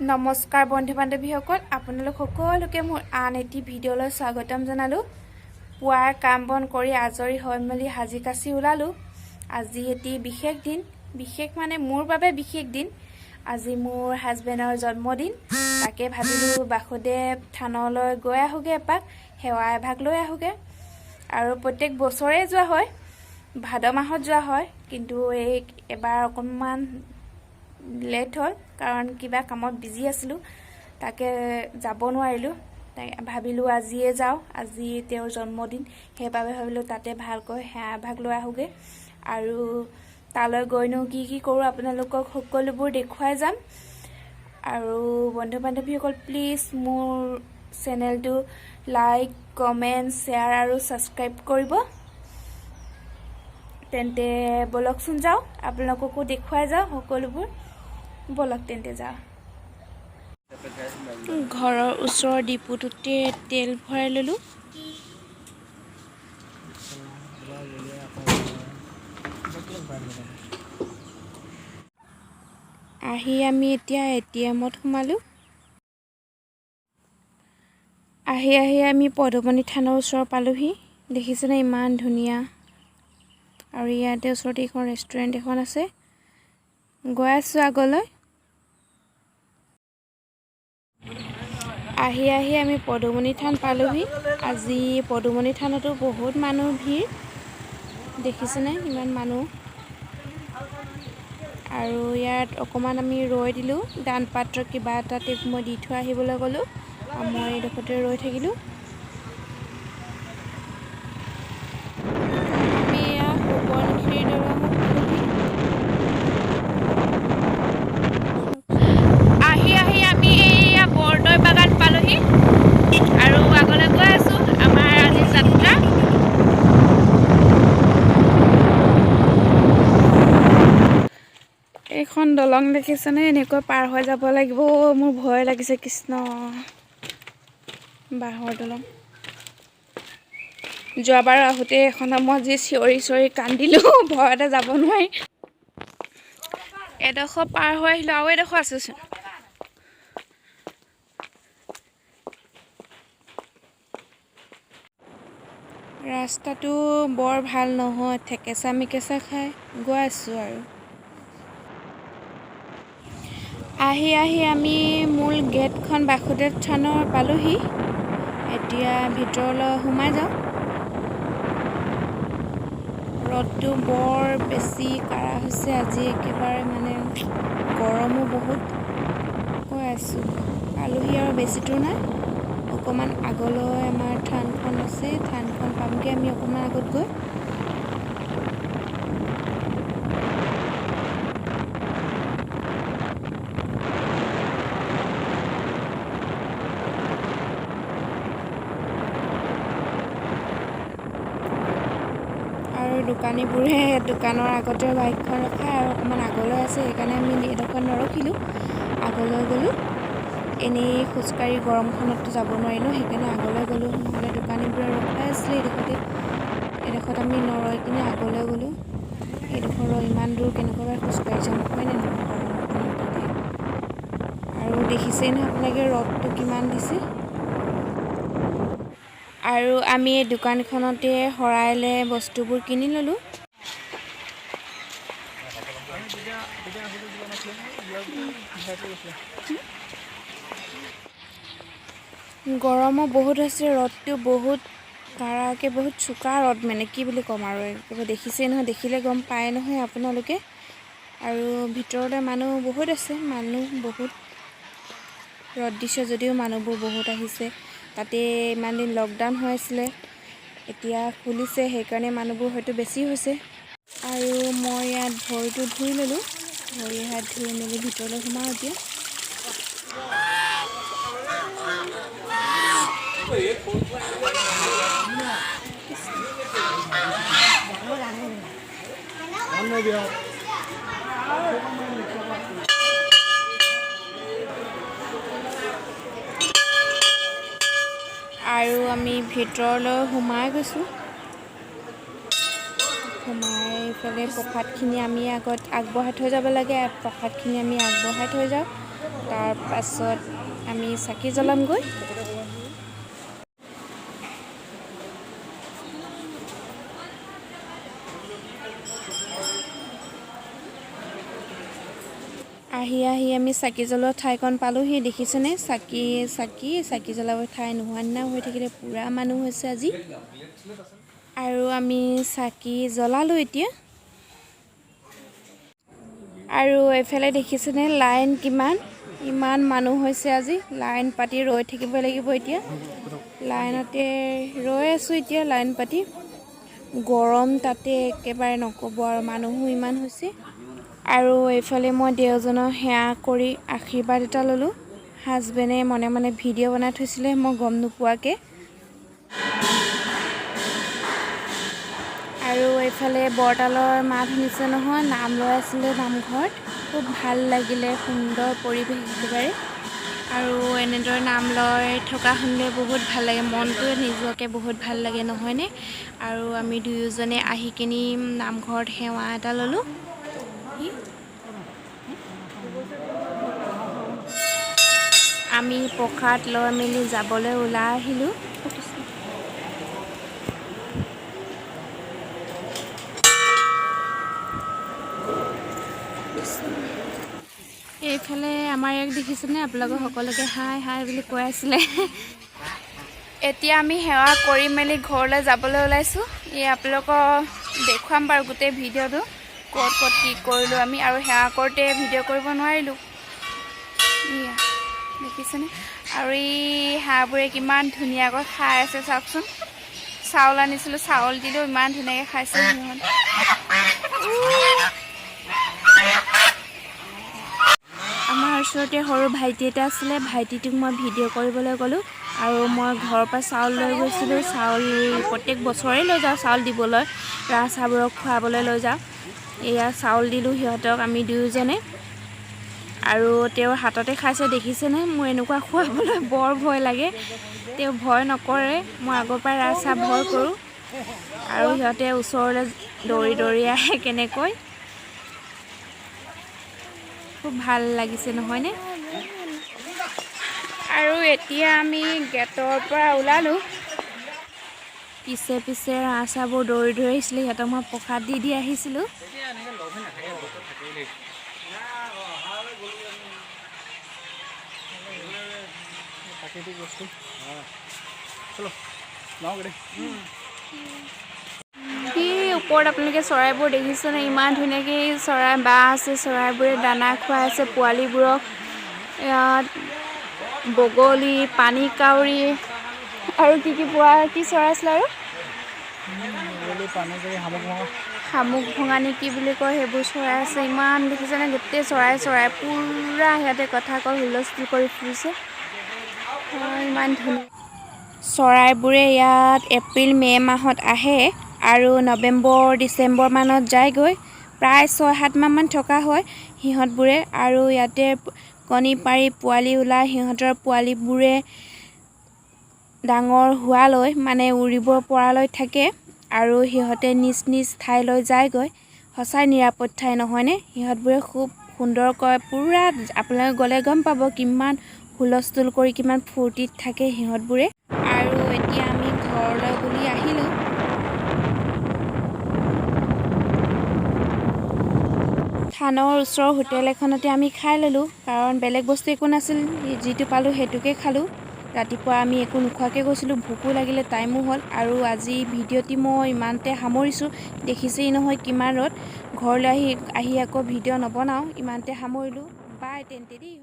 নমস্কাৰ বন্ধু বান্ধৱীসকল, আপোনালোক সকলোকে মোৰ আন এটি ভিডিঅ'লৈ স্বাগতম জনালোঁ। পুৱাৰ কাম বন কৰি আজৰি হৈ মেলি সাজি কাচি ওলালোঁ। আজি এটি বিশেষ দিন, বিশেষ মানে মোৰ বাবে বিশেষ দিন। আজি মোৰ হাজবেণ্ডৰ জন্মদিন। তাকে ভাবিলোঁ বাসুদেৱ থানলৈ গৈ আহোঁগৈ, এপাক সেৱা এভাগ লৈ আহোঁগৈ। আৰু প্ৰত্যেক বছৰে যোৱা হয়, ভাদ মাহত যোৱা হয়, কিন্তু এবাৰ অকণমান লেট হ'ল, কাৰণ কিবা কামত বিজি আছিলোঁ, তাকে যাব নোৱাৰিলোঁ। তাই ভাবিলোঁ আজিয়ে যাওঁ, আজি তেওঁৰ জন্মদিন, সেইবাবে ভাবিলোঁ তাতে ভালকৈ সেৱা এভাগ লৈ আহোঁগৈ। আৰু তালৈ গৈনো কি কি কৰোঁ আপোনালোকক সকলোবোৰ দেখুৱাই যাম। আৰু বন্ধু বান্ধৱীসকল, প্লিজ মোৰ চেনেলটো লাইক, কমেণ্ট, শ্বেয়াৰ আৰু ছাবস্ক্ৰাইব কৰিব। তেন্তে বলকচোন যাওঁ, আপোনালোককো দেখুৱাই যাওঁ সকলোবোৰ। বলক তেন্তে যাওঁ। ঘৰৰ ওচৰৰ ডিপুটোতে তেল ভৰাই ল'লোঁ। আহি আমি এতিয়া ATMত সোমালোঁ। আহি আমি পদুমণি থানৰ ওচৰ পালোহি। দেখিছেনে ইমান ধুনীয়া। আৰু ইয়াতে ওচৰতে এখন ৰেষ্টুৰেণ্ট এখন আছে। গৈ আছোঁ আগলৈ। আহি আমি পদুমণি থান পালোহি। আজি পদুমণি থানতো বহুত মানুহ ভিৰ, দেখিছেনে ইমান মানুহ। আৰু ইয়াত অকণমান আমি ৰৈ দিলোঁ, দান পাত্ৰ কিবা এটা মই দি থৈ আহিবলৈ গ'লোঁ। মই এইডোখৰতে ৰৈ থাকিলোঁ। আমি এয়া সোৱণশিৰি দলঙত পালোহি। আহি আমি এয়া বৰদৈ বাগান পালোহি। আৰু আগলৈ গৈ আছোঁ আমাৰ আজি যাত্ৰা। এইখন দলং দেখিছেনে, এনেকৈ পাৰ হৈ যাব লাগিব। মোৰ ভয় লাগিছে, কৃষ্ণ। বাঁহৰ দলং। যোৱাবাৰ আহোঁতে এখনত মই যি চিঞৰি কান্দিলোঁ, ভয়তে যাব নোৱাৰি। এডোখৰ পাৰ হৈ আহিলোঁ, আৰু এডোখৰ আছেচোন। ৰাস্তাটো বৰ ভাল নহয়, থেকেচা মেকেচা খাই গৈ আছোঁ আৰু। আহি আমি মূল গেটখন বাসুদেৱ থানৰ পালোহি। এতিয়া ভিতৰলৈ সোমাই যাওঁ। ৰ'দটো বৰ বেছি কাঢ়া হৈছে আজি, একেবাৰে মানে গৰমো বহুত। গৈ আছোঁ, পালোহি আৰু বেছি দূৰ নাই। অকণমান আগলৈ আমাৰ থানখন আছে, থানখন পামগৈ আমি অকণমান আগত গৈ। আৰু দোকানীবোৰে দোকানৰ আগতে বাইকখন ৰখাই আৰু অকণমান আগলৈ আছে, সেইকাৰণে আমি এডোখৰত নৰখিলোঁ, আগলৈ গ'লোঁ। এনেই খোজকাঢ়ি গৰমখনততো যাব নোৱাৰি ন, সেইকাৰণে আগলৈ গ'লোঁ। নহ'লে দোকানীবোৰে ৰখাই আছিলে এডোখৰত আমি নৰৈ কিনে আগলৈ গ'লোঁ। এইডোখৰ ইমান দূৰ কেনেকুৱাবাৰ খোজকাঢ়ি যাম, হয়নে নহয় গৰমখনত তাতে। আৰু দেখিছেই নহয় আপোনালোকে ৰ'দটো কিমান দিছে। আৰু আমি এই দোকানখনতে শৰাইলে বস্তুবোৰ কিনি ল'লোঁ। গৰমো বহুত হৈছে, ৰ'দটো বহুত কাঢ়াকৈ, বহুত চোকা ৰ'দ, মানে কি বুলি ক'ম আৰু। একেবাৰে দেখিছেই নহয়, দেখিলে গম পায় নহয় আপোনালোকে। আৰু ভিতৰতে মানুহ বহুত আছে, মানুহ বহুত। ৰ'দ দিছে যদিও মানুহবোৰ বহুত আহিছে। তাতে ইমান দিন লকডাউন হৈ আছিলে, এতিয়া খুলিছে, সেইকাৰণে মানুহবোৰ হয়তো বেছি হৈছে। আৰু মই ইয়াত ভৰিটো ধুই ল'লোঁ। ভৰি হাত ধুই মেলি ভিতৰলৈ সোমাওঁ এতিয়া। আৰু আমি ভিতৰলৈ সোমাই গৈছোঁ। সোমাই ইফালে প্ৰসাদখিনি আমি আগত আগবঢ়াই থৈ যাব লাগে। প্ৰসাদখিনি আমি আগবঢ়াই থৈ যাওঁ। তাৰ পাছত আমি চাকি জ্বলামগৈ। আহি আমি চাকি জ্বলোৱা ঠাইকণ পালোহি। দেখিছেনে চাকি জ্বলাব ঠাই নোহোৱা নিচিনা হৈ থাকিলে, পূৰা মানুহ হৈছে আজি। আৰু আমি চাকি জ্বলালোঁ এতিয়া। আৰু এইফালে দেখিছেনে লাইন ইমান মানুহ হৈছে আজি। লাইন পাতি ৰৈ থাকিব লাগিব এতিয়া। লাইনতে ৰৈ আছোঁ এতিয়া, লাইন পাতি। গৰম তাতে একেবাৰে নক'ব আৰু, মানুহো ইমান হৈছে। আৰু এইফালে মই দেওজনৰ সেৱা কৰি আশীৰ্বাদ এটা ল'লোঁ। হাজবেণ্ডে মনে মনে ভিডিঅ' বনাই থৈছিলে, মই গম নোপোৱাকৈ। আৰু এইফালে বৰতালৰ মাত শুনিছে নহয়, নাম লৈ আছিলে নামঘৰত। খুব ভাল লাগিলে, সুন্দৰ পৰিৱেশ একেবাৰে। আৰু এনেদৰে নাম লৈ থকা শুনিলে বহুত ভাল লাগে, মনটোৱে নিজকে বহুত ভাল লাগে নহয়নে? আৰু আমি দুয়োজনে আহি কিনি নামঘৰত সেৱা এটা ল'লোঁ। আমি প্ৰসাদ লৈ মেলি যাবলৈ ওলাই আহিলোঁ। এইফালে আমাৰ ইয়াক দেখিছেনে? আপোনালোকৰ সকলোকে হাই বুলি কৈ আছিলে। এতিয়া আমি সেৱা কৰি মেলি ঘৰলৈ যাবলৈ ওলাইছোঁ। আপোনালোকক দেখুৱাম বাৰু গোটেই ভিডিঅ'টো, ক'ত কি কৰিলোঁ আমি। আৰু সেৱা কৰোঁতে ভিডিঅ' কৰিব নোৱাৰিলোঁ, দেখিছেনে? আৰু এই হাঁহবোৰে কিমান ধুনীয়াকৈ খাই আছে চাওকচোন। চাউল আনিছিলোঁ, চাউল দিলেও ইমান ধুনীয়াকৈ খাইছে সিহঁত। আমাৰ ওচৰতে সৰু ভাইটি এটা আছিলে, ভাইটিটোক মই ভিডিঅ' কৰিবলৈ গ'লোঁ। আৰু মই ঘৰৰ পৰা চাউল লৈ গৈছিলোঁ। চাউল প্ৰত্যেক বছৰেই লৈ যাওঁ, চাউল দিবলৈ, ৰাজহাঁহবোৰক খুৱাবলৈ লৈ যাওঁ। এয়া চাউল দিলোঁ সিহঁতক, আমি দুয়োজনে। আৰু তেওঁ হাততে খাইছে, দেখিছেনে? মোৰ এনেকুৱা খুৱাবলৈ বৰ ভয় লাগে। তেওঁ ভয় নকৰে, মই আগৰ পৰাই ৰাজহাঁহ ভয় কৰোঁ। আৰু সিহঁতে ওচৰলৈ দৌৰি আহে কেনেকৈ। খুব ভাল লাগিছে নহয়নে? আৰু এতিয়া আমি গেটৰ পৰা ওলালোঁ। পিছে ৰাজহাঁহবোৰ দৌৰি আহিছিলে, সিহঁতক মই প্ৰসাদ দি আহিছিলোঁ। সেই ওপৰত আপোনালোকে চৰাইবোৰ দেখিছেনে? ইমান ধুনীয়াকৈ চৰাই বাঁহ আছে, চৰাইবোৰে দানা খুৱাই আছে পোৱালিবোৰক। ইয়াত বগলী, পানী কাউৰী আৰু কি চৰাই আছিলে আৰু শামুক ভঙা নে কি বুলি কয়, সেইবোৰ চৰাই আছে। ইমান দেখিছেনে? গোটেই চৰাই পূৰা সিহঁতে কথা কৈ হুলস্থুল কৰি ফুৰিছে। ইমান ধুনীয়া চৰাইবোৰে ইয়াত এপ্ৰিল মে' মাহত আহে আৰু নৱেম্বৰ ডিচেম্বৰ মানত যায়গৈ। প্ৰায় 6-7 মাহমান থকা হয় সিহঁতবোৰে। আৰু ইয়াতে কণী পাৰি পোৱালি ওলাই, সিহঁতৰ পোৱালিবোৰে ডাঙৰ হোৱালৈ মানে উৰিব পৰালৈ থাকে। আৰু সিহঁতে নিজ ঠাইলৈ যায়গৈ। সঁচাই নিৰাপদ ঠাই নহয়নে? সিহঁতবোৰে খুব সুন্দৰকৈ পূৰা, আপোনালোকে গ'লে গম পাব কিমান হুলস্থুল কৰি কিমান ফূৰ্তিত থাকে সিহঁতবোৰে। আৰু এতিয়া আমি ঘৰলৈ বুলি আহিলোঁ। থানৰ ওচৰৰ হোটেল এখনতে আমি খাই ল'লোঁ, কাৰণ বেলেগ বস্তু একো নাছিল, যিটো পালোঁ সেইটোকে খালোঁ। ৰাতিপুৱা আমি একো নোখোৱাকৈ গৈছিলোঁ, ভোকো লাগিলে, টাইমো হ'ল। আৰু আজি ভিডিঅ'টি মই ইমানতে সামৰিছোঁ। দেখিছেই নহয় কিমান ৰ'দ। ঘৰলৈ আহি আকৌ ভিডিঅ' নবনাওঁ, ইমানতে সামৰিলোঁ। বাই তেন্তে দেই।